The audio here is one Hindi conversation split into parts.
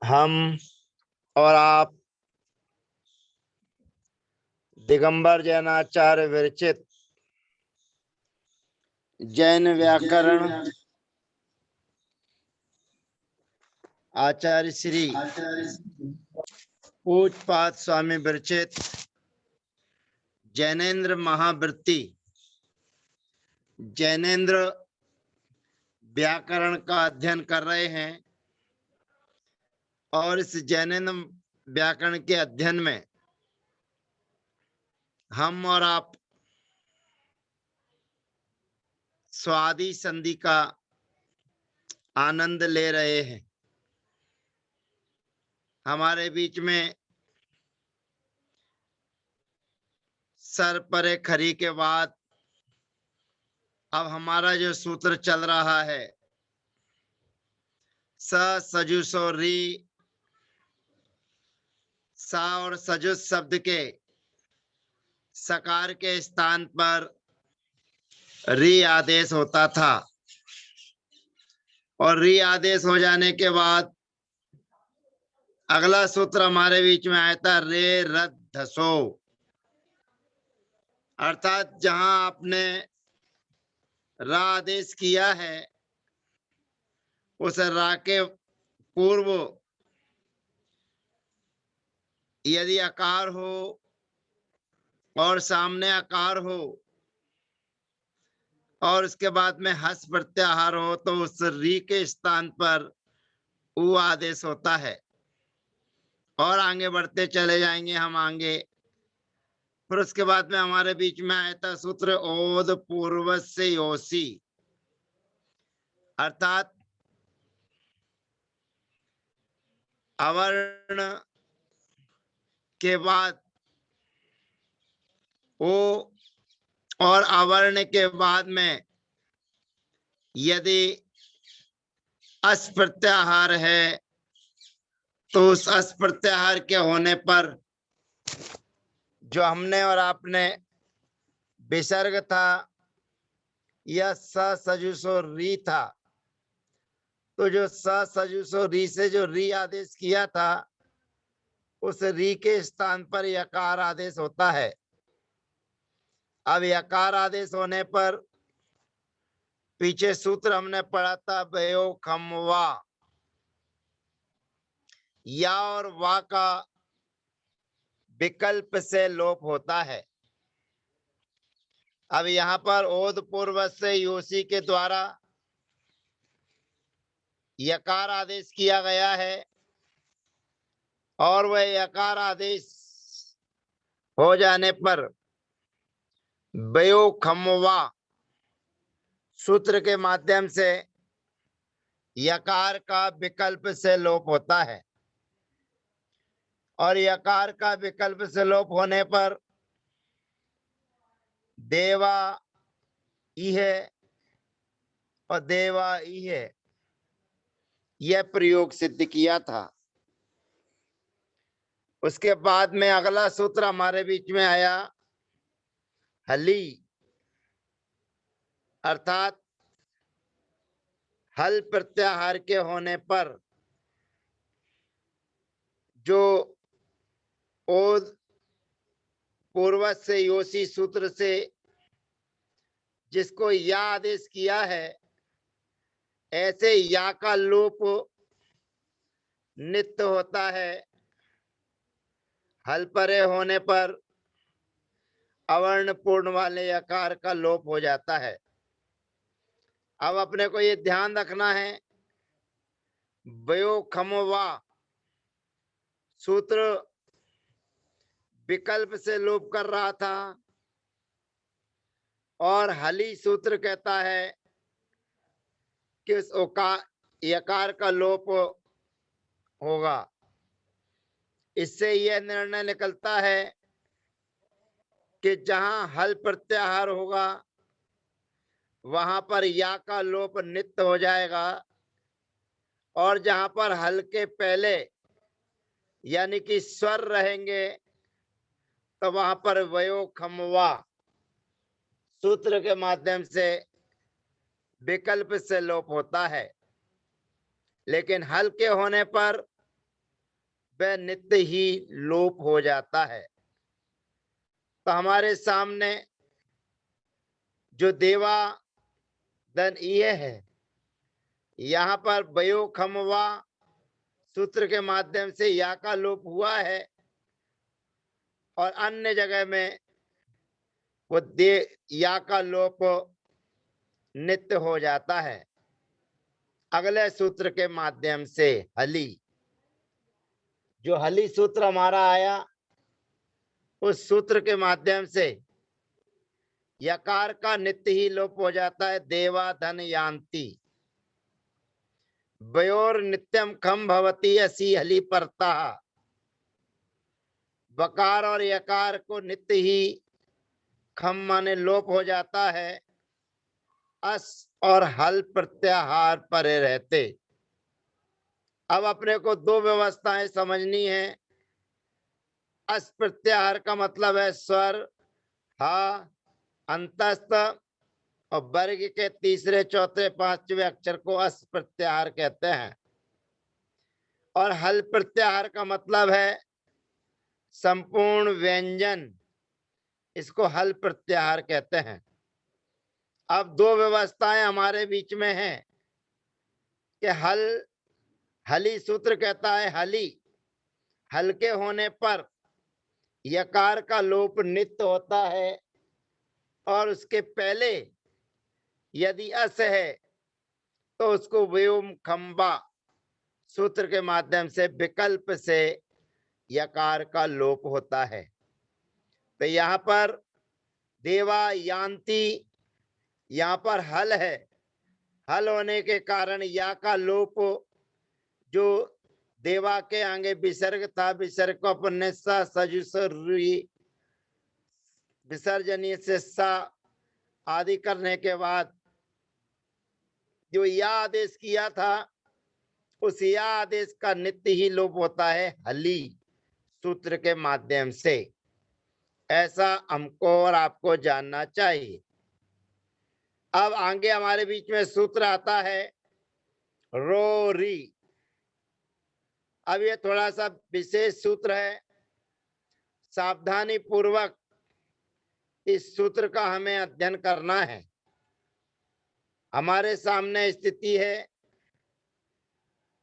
हम और आप दिगंबर जैनाचार्य विरचित जैन व्याकरण आचार्य श्री पूज्यपाद स्वामी विरचित जैनेन्द्र महावृत्ति जैनेन्द्र व्याकरण का अध्ययन कर रहे हैं और इस जैनेन्द्र व्याकरण के अध्ययन में हम और आप स्वादि संधि का आनंद ले रहे हैं। हमारे बीच में सर परे खरी के बाद अब हमारा जो सूत्र चल रहा है स सजुस और री, सा और सजुस शब्द के सकार के स्थान पर री आदेश होता था और री आदेश हो जाने के बाद अगला सूत्र हमारे बीच में आया था रे रद्धसो, अर्थात जहां आपने रा आदेश किया है उस रा के पूर्व यदि आकार हो और सामने आकार हो और उसके बाद में हस प्रत्याहार हो तो उस री के स्थान पर उ आदेश होता है। और आगे बढ़ते चले जाएंगे हम आगे। फिर उसके बाद में हमारे बीच में आया था सूत्र ओद पूर्व से योसी, अर्थात अवर्ण के बाद ओ और अवर्ण के बाद में यदि अस प्रत्याहार है तो उस अस प्रत्याहार के होने पर जो हमने और आपने विसर्ग था या स सजुसो री था, तो जो स सजुसो री से जो री आदेश किया था उस री के स्थान पर यकार आदेश होता है। अब यकार आदेश होने पर पीछे सूत्र हमने पढ़ा था भयो खम वा, या और वा का विकल्प से लोप होता है। अब यहाँ पर ओद पूर्व से योसी के द्वारा यकार आदेश किया गया है और वह यकार आदेश हो जाने पर भयो खमवा सूत्र के माध्यम से यकार का विकल्प से लोप होता है और यकार का विकल्प से लोप होने पर देवा इह और देवा इह यह प्रयोग सिद्ध किया था। उसके बाद में अगला सूत्र हमारे बीच में आया हली, अर्थात हल प्रत्याहार के होने पर जो ओद पूर्व से योसी सूत्र से जिसको या आदेश किया है ऐसे या का लोप नित्य होता है। हल परे होने पर अवर्ण पूर्ण वाले यकार का लोप हो जाता है। अब अपने को ये ध्यान रखना है वयो खमवा सूत्र विकल्प से लोप कर रहा था और हली सूत्र कहता है कि उस यकार का लोप होगा। इससे यह निर्णय निकलता है कि जहां हल प्रत्याहार होगा वहां पर या का लोप नित्य हो जाएगा और जहां पर हल के पहले यानी कि स्वर रहेंगे तो वहां पर वयो खमवा सूत्र के माध्यम से विकल्प से लोप होता है। लेकिन हल के होने पर वह नित्य ही लोप हो जाता है। तो हमारे सामने जो देवा धन ये है, यहाँ पर वयो खमवा सूत्र के माध्यम से या का लोप हुआ है, और अन्य जगह में वो दे या का लोप नित्य हो जाता है। अगले सूत्र के माध्यम से हली, जो हली सूत्र हमारा आया, उस सूत्र के माध्यम से यकार का नित्य ही लोप हो जाता है। देवा धन यान्ति वयोर नित्यम खम भवती असी हली परता। बकार और यकार को नित्य ही खम माने लोप हो जाता है, अस और हल प्रत्याहार परे रहते। अब अपने को दो व्यवस्थाएं समझनी है। अस प्रत्याहार का मतलब है स्वर हा अंतस्थ, और वर्ग के तीसरे चौथे पांचवें अक्षर को अस प्रत्याहार कहते हैं। और हल प्रत्याहार का मतलब है संपूर्ण व्यंजन, इसको हल प्रत्याहार कहते हैं। अब दो व्यवस्थाएं हमारे बीच में हैं कि हली सूत्र कहता है हली, हल्के होने पर यकार का लोप नित्य होता है, और उसके पहले यदि अस है तो उसको व्योम खंबा सूत्र के माध्यम से विकल्प से यकार का लोप होता है। तो यहाँ पर देवा यान्ति, यहाँ पर हल है, हल होने के कारण या का लोप, जो देवा के आगे विसर्ग था, विसर्ग को अपन ने सा सजुस विसर्जनीय से सा आदि करने के बाद जो या आदेश किया था, उस या आदेश का नित्य ही लोप होता है हली सूत्र के माध्यम से। ऐसा हमको और आपको जानना चाहिए। अब आगे हमारे बीच में सूत्र आता है रो री। अब ये थोड़ा सा विशेष सूत्र है, सावधानी पूर्वक इस सूत्र का हमें अध्ययन करना है। हमारे सामने स्थिति है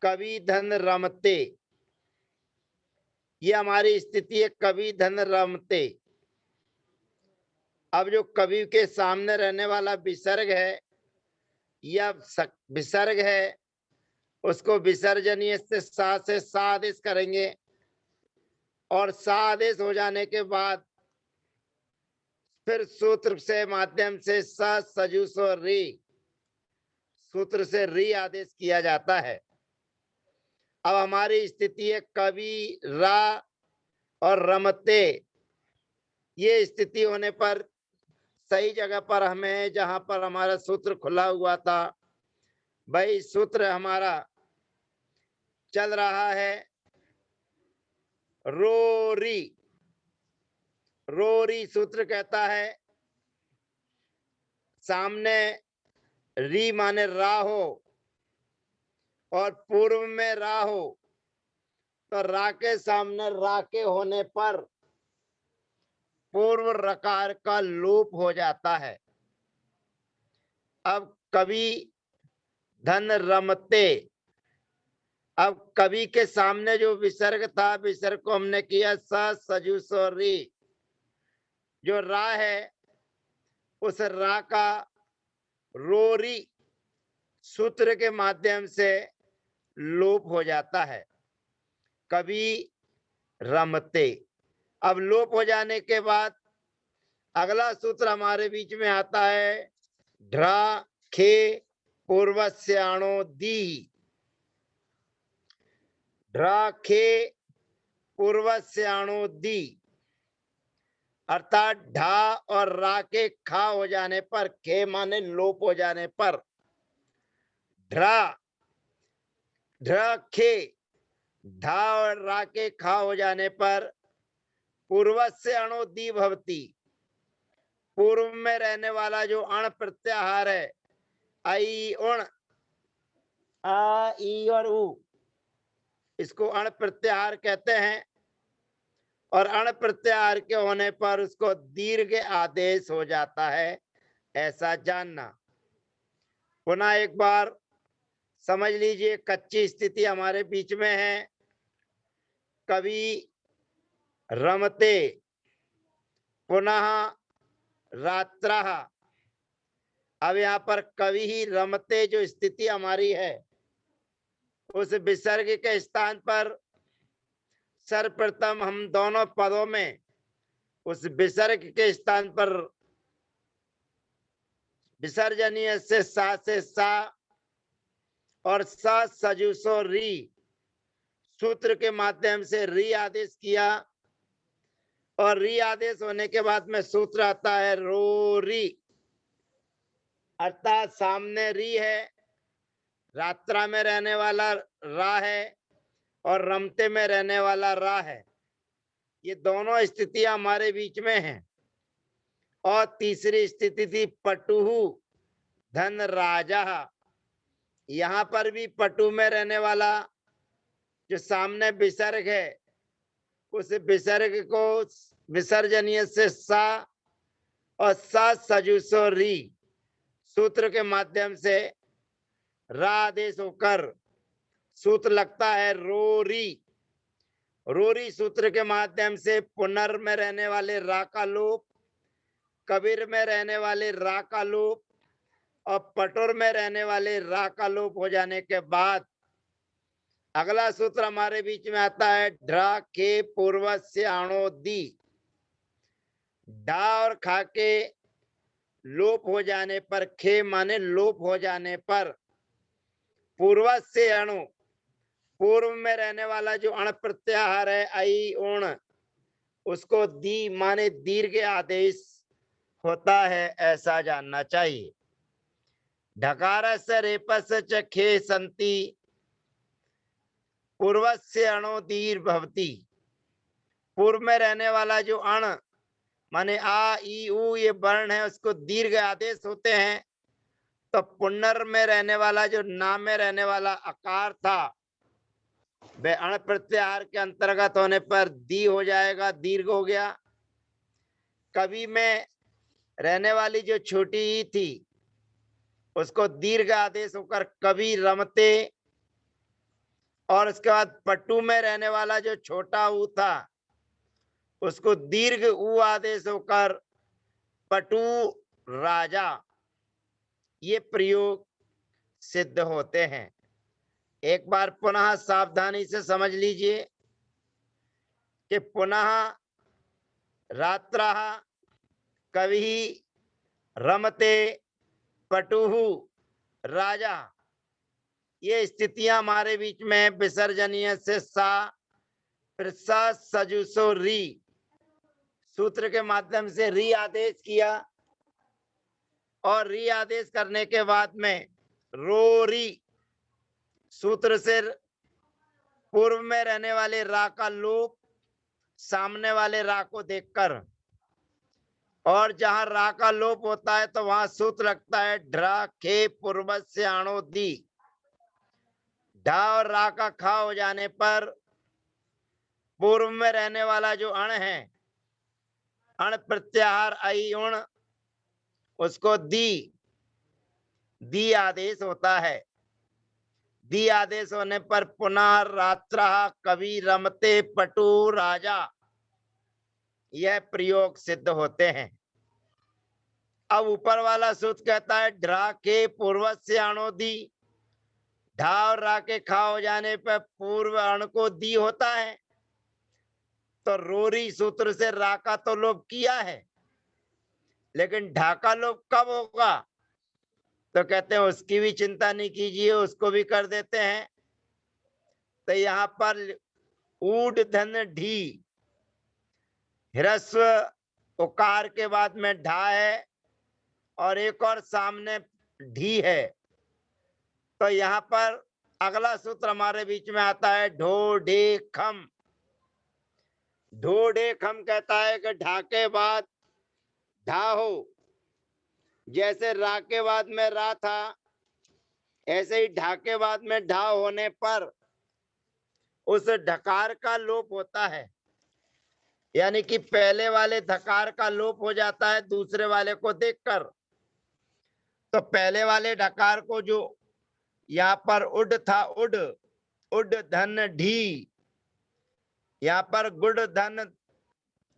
कवि धन रमते, ये हमारी स्थिति है कवि धन रमते। अब जो कवि के सामने रहने वाला विसर्ग है या विसर्ग है, उसको विसर्जनीय से सा आदेश करेंगे, और सा आदेश हो जाने के बाद फिर सूत्र से माध्यम से सजुस और री सूत्र से री आदेश किया जाता है। अब हमारी स्थिति है कवि रा और रमते। ये स्थिति होने पर सही जगह पर हमें, जहां पर हमारा सूत्र खुला हुआ था, भाई सूत्र हमारा चल रहा है रोरी। रोरी सूत्र कहता है सामने री माने रा हो और पूर्व में रा हो, तो रा के सामने रा के होने पर पूर्व रकार का लोप हो जाता है। अब कवि धन रमते, अब कवि के सामने जो विसर्ग था, विसर्ग को हमने किया सजुस और री। जो रा है उस रा का रोरी सूत्र के माध्यम से लोप हो जाता है, कवि रमते। अब लोप हो जाने के बाद अगला सूत्र हमारे बीच में आता है ढ्रा खे पूर्वस्याणो दी। ढ्रा खे पूर्वस्याणो दी, अर्थात ढा और रा के खा हो जाने पर, खे माने लोप हो जाने पर, ढ्रा ढ्र खे ढा और रा के खा हो जाने पर पूर्वस्य अणो दी भवती, पूर्व में रहने वाला जो अण प्रत्याहार है आई उण आ ई और उ, इसको अण प्रत्याहार कहते हैं, और अण प्रत्याहार के होने पर उसको दीर्घ आदेश हो जाता है, ऐसा जानना। पुनः एक बार समझ लीजिए, कच्ची स्थिति हमारे बीच में है। कवि रमते, पुनः रात्रः। अब यहाँ पर कवि ही रमते जो स्थिति हमारी है, उस विसर्ग के स्थान पर सर्वप्रथम हम दोनों पदों में उस विसर्ग के स्थान पर विसर्जनीय से सा और सा सजुसो री सूत्र के माध्यम से री आदेश किया, और री आदेश होने के बाद में सूत्र आता है रो री, अर्थात सामने री है, रात्रा में रहने वाला रा है, और रमते में रहने वाला रा है। ये दोनों स्थितियां हमारे बीच में हैं। और तीसरी स्थिति थी पटुहु धन राजा। यहाँ पर भी पटु में रहने वाला जो सामने विसर्ग है, उस विसर्ग को विसर्जनीय से सा और सा सजुसो री सूत्र के माध्यम से रा आदेश होकर सूत्र लगता है रोरी। रोरी सूत्र के माध्यम से पुनर में रहने वाले रा का लोप, कबीर में रहने वाले रा का लोप और पटोर में रहने वाले रा का लोप हो जाने के बाद अगला सूत्र हमारे बीच में आता है ढ्रा के पूर्व से आणो दी। डा और खा के लोप हो जाने पर, खे माने लोप हो जाने पर, पूर्व से अणु पूर्व में रहने वाला जो अण प्रत्याहार है आई उण, उसको दी माने दीर्घ आदेश होता है, ऐसा जानना चाहिए। ढकारस रेपस च खे संति पूर्वस्य अणो दीर्घ भवती। पूर्व में रहने वाला जो अण माने आ ई उ ये वर्ण है, उसको दीर्घ आदेश होते हैं। तो पुनर में रहने वाला जो ना में रहने वाला आकार था, वह अण प्रत्याहार के अंतर्गत होने पर दी हो जाएगा, दीर्घ हो गया। कवि में रहने वाली जो छोटी ई थी, उसको दीर्घ आदेश होकर कवि रमते, और उसके बाद पटु में रहने वाला जो छोटा ऊ था, उसको दीर्घ ऊ आदेश होकर पटु राजा। ये प्रयोग सिद्ध होते हैं। एक बार पुनः सावधानी से समझ लीजिए कि पुनः रात्रा कवि रमते पटुहु राजा, ये स्थितियां हमारे बीच में विसर्जनीय से सा फिर सा सजुसो री सूत्र के माध्यम से री आदेश किया, और री आदेश करने के बाद में रो री सूत्र से पूर्व में रहने वाले रा का लोप सामने वाले रा को देखकर, और जहां रा का लोप होता है तो वहां सूत्र लगता है ढ्रा खे पूर्व से आणो दी। ढा और रा का खा हो जाने पर पूर्व में रहने वाला जो अण है, अण प्रत्याहार आई उण, उसको दी दी आदेश होता है। दी आदेश होने पर पुनः रात्रा कवि रमते पटु राजा, यह प्रयोग सिद्ध होते हैं। अब ऊपर वाला सूत्र कहता है ढ्रा के पूर्व से अणो दी। ढा और रा के खा हो जाने पर पूर्व अण को दी होता है, तो रोरी सूत्र से रा का तो लोप किया है, लेकिन ढा का लोप कब होगा? तो कहते हैं उसकी भी चिंता नहीं कीजिए, उसको भी कर देते हैं। तो यहाँ पर ऊड धन ढी, ह्रस्व उकार के बाद में ढा है और एक और सामने ढी है। तो यहाँ पर अगला सूत्र हमारे बीच में आता है ढो ढे खम। ढो ढे खम कहता है कि ढा के बाद ढा हो, जैसे रा के बाद में रा था, ऐसे ही ढा के बाद में ढा होने पर उस ढकार का लोप होता है, यानी कि पहले वाले धकार का लोप हो जाता है दूसरे वाले को देखकर। तो पहले वाले ढकार को जो यहाँ पर उड था, उड उड धन ढी, यहाँ पर गुड धन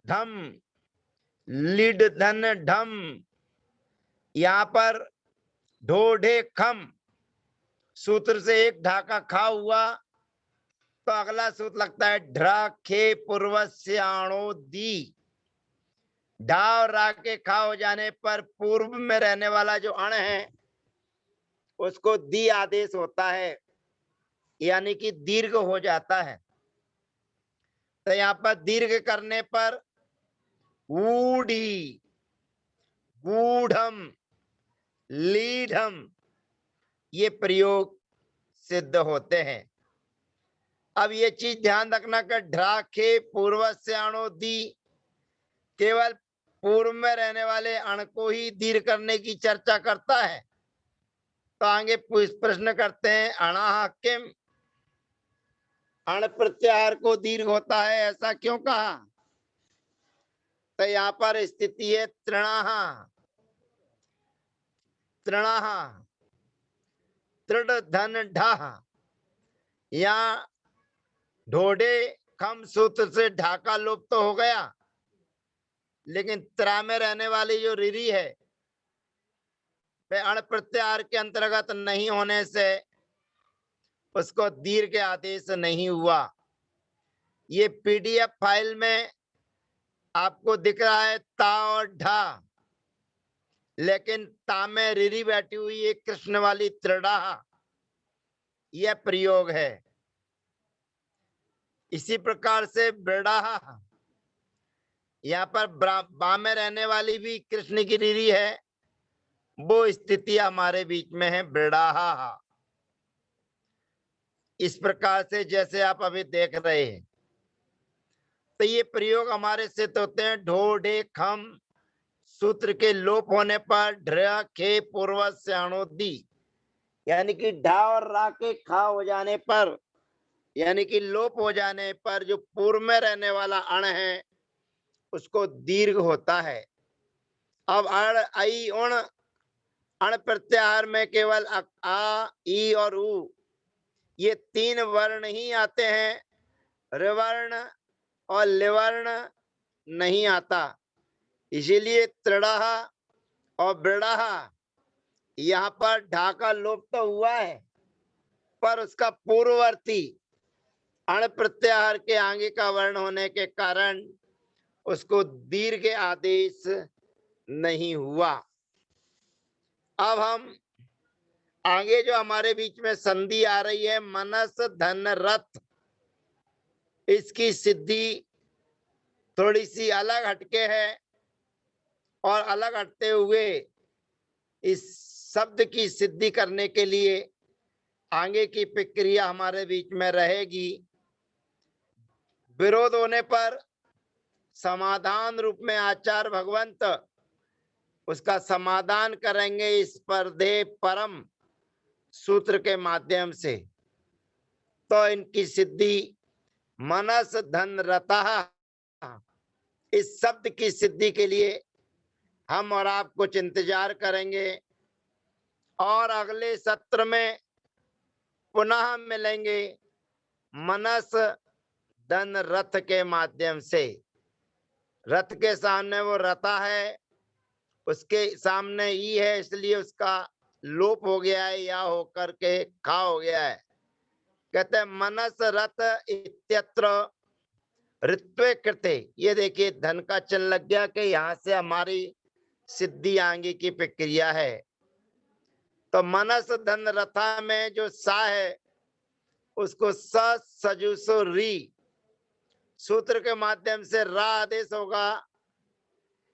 धम, लीड धन ढम, यहाँ पर ढोढे खम, सूत्र से एक ढाका खा हुआ, तो अगला सूत्र लगता है ढ्रा खे पूर्वस्याणो दी। ढा और रा के खा हो जाने पर पूर्व में रहने वाला जो अण है उसको दी आदेश होता है, यानी कि दीर्घ हो जाता है। तो यहाँ पर दीर्घ करने पर ऊढ़ी, गूढ़म, लीढ़म ये प्रयोग सिद्ध होते हैं। अब ये चीज ध्यान रखना कि ढ्राखे पूर्वस्याणो दी केवल पूर्व में रहने वाले अण को ही दीर्घ करने की चर्चा करता है। तो आगे प्रश्न करते हैं, अणाह किम, अण प्रत्याहार को दीर्घ होता है ऐसा क्यों कहा? तो यहाँ पर स्थिति है तृणाह, तृणाह, तृण धन ढाह। यहाँ ढोडे खम सूत्र से ढाका लोप तो हो गया, लेकिन त्रा में रहने वाली जो रिरी है वे अण प्रत्याहार के अंतर्गत नहीं होने से उसको दीर्घ आदेश नहीं हुआ। ये पीडीएफ फाइल में आपको दिख रहा है ता और ढा, लेकिन ता में रिरी बैठी हुई एक कृष्ण वाली त्रिड़ा, यह प्रयोग है। इसी प्रकार से ब्रड़ा, यहाँ पर बा में रहने वाली भी कृष्ण की रिरी है, वो स्थिति हमारे बीच में है ब्रड़ा। इस प्रकार से जैसे आप अभी देख रहे हैं, तो ये प्रयोग हमारे सिद्ध होते हैं ढोढे खम सूत्र के लोप होने पर ढ्र खे पूर्वस्याणो दी, यानी कि ढा और रा के खा हो जाने पर, यानी कि लोप हो जाने पर जो पूर्व में रहने वाला अण है उसको दीर्घ होता है। अब अण आई उण अण प्रत्याहार में केवल आ ई और उ ये तीन वर्ण ही आते हैं, ऋवर्ण और लिवर्ण नहीं आता। इसीलिए त्रिड़ह और बिड़ह यहाँ पर ढाका लोप तो हुआ है, पर उसका पूर्ववर्ती अण प्रत्याहार के आगे का वर्ण होने के कारण उसको दीर्घ आदेश नहीं हुआ। अब हम आगे जो हमारे बीच में संधि आ रही है मनस धन रथ, इसकी सिद्धि थोड़ी सी अलग हटके है, और अलग हटते हुए इस शब्द की सिद्धि करने के लिए आगे की प्रक्रिया हमारे बीच में रहेगी। विरोध होने पर समाधान रूप में आचार्य भगवंत उसका समाधान करेंगे स्पर्धे परम सूत्र के माध्यम से। तो इनकी सिद्धि मनस धन रतः, इस शब्द की सिद्धि के लिए हम और आप कुछ इंतजार करेंगे, और अगले सत्र में पुनः मिलेंगे मनस धन रथ के माध्यम से। रथ के सामने वो रता है, उसके सामने ई है, इसलिए उसका लोप हो गया है, या होकर के खा हो गया है। कहते हैं मनस रथ इत्यत्र ऋत्वे कृते, ये देखिए धन का चिन्ह लग गया कि यहाँ से हमारी सिद्धि आगे की प्रक्रिया है। तो मनस धन रथा में जो सा है उसको स सजुसो री सूत्र के माध्यम से रा आदेश होगा,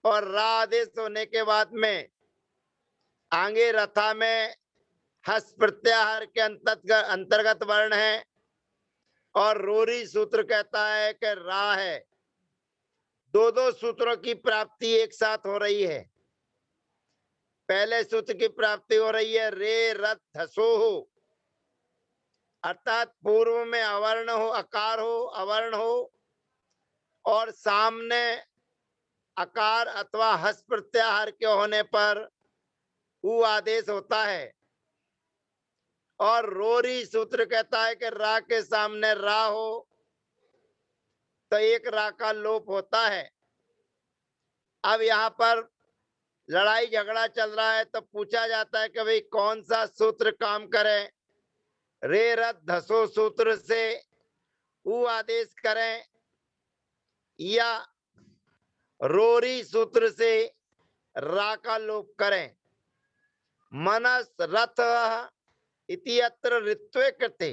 और रा आदेश होने के बाद में आगे रथा में हस प्रत्याहार के अंतर्गत वर्ण है, और रोरी सूत्र कहता है कि रा है। दो दो सूत्रों की प्राप्ति एक साथ हो रही है। पहले सूत्र की प्राप्ति हो रही है रे रथ धसो, अर्थात पूर्व में अवर्ण हो, अकार हो, अवर्ण हो और सामने अकार अथवा हस प्रत्याहार के होने पर उ आदेश होता है। और रोरी सूत्र कहता है कि रा के सामने रा हो तो एक रा का लोप होता है। अब यहाँ पर लड़ाई झगड़ा चल रहा है तो पूछा जाता है कि भाई कौन सा सूत्र काम करे, रे रथ धसो सूत्र से उ आदेश करें या रोरी सूत्र से रा का लोप करें। मनस रथ इति अत्र ऋत्वे कृते,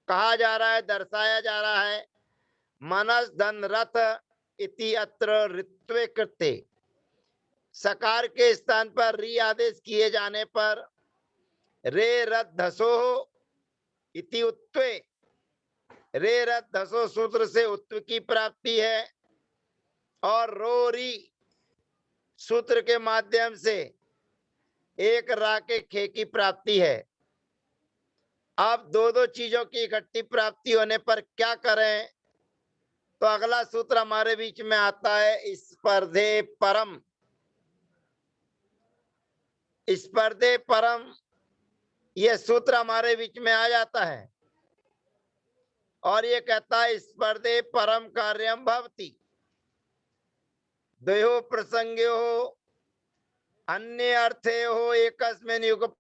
कहा जा रहा है, दर्शाया जा रहा है, मनस धन रथ इति अत्र ऋत्वे कृते, सकार के स्थान पर री आदेश किए जाने पर रे रथ धसो इति उत्वे, रे रथ धसो सूत्र से उत्व की प्राप्ति है और रोरी सूत्र के माध्यम से एक रा के खे की प्राप्ति है। अब दो दो चीजों की इकट्ठी प्राप्ति होने पर क्या करें? तो अगला सूत्र हमारे बीच में आता है स्पर्धे परम। स्पर्धे परम यह सूत्र हमारे बीच में आ जाता है और ये कहता है स्पर्धे परम कार्यम भवति द्वयो प्रसंग्यो अन्य अर्थे हो एकस्मिन् युग।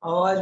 आवाज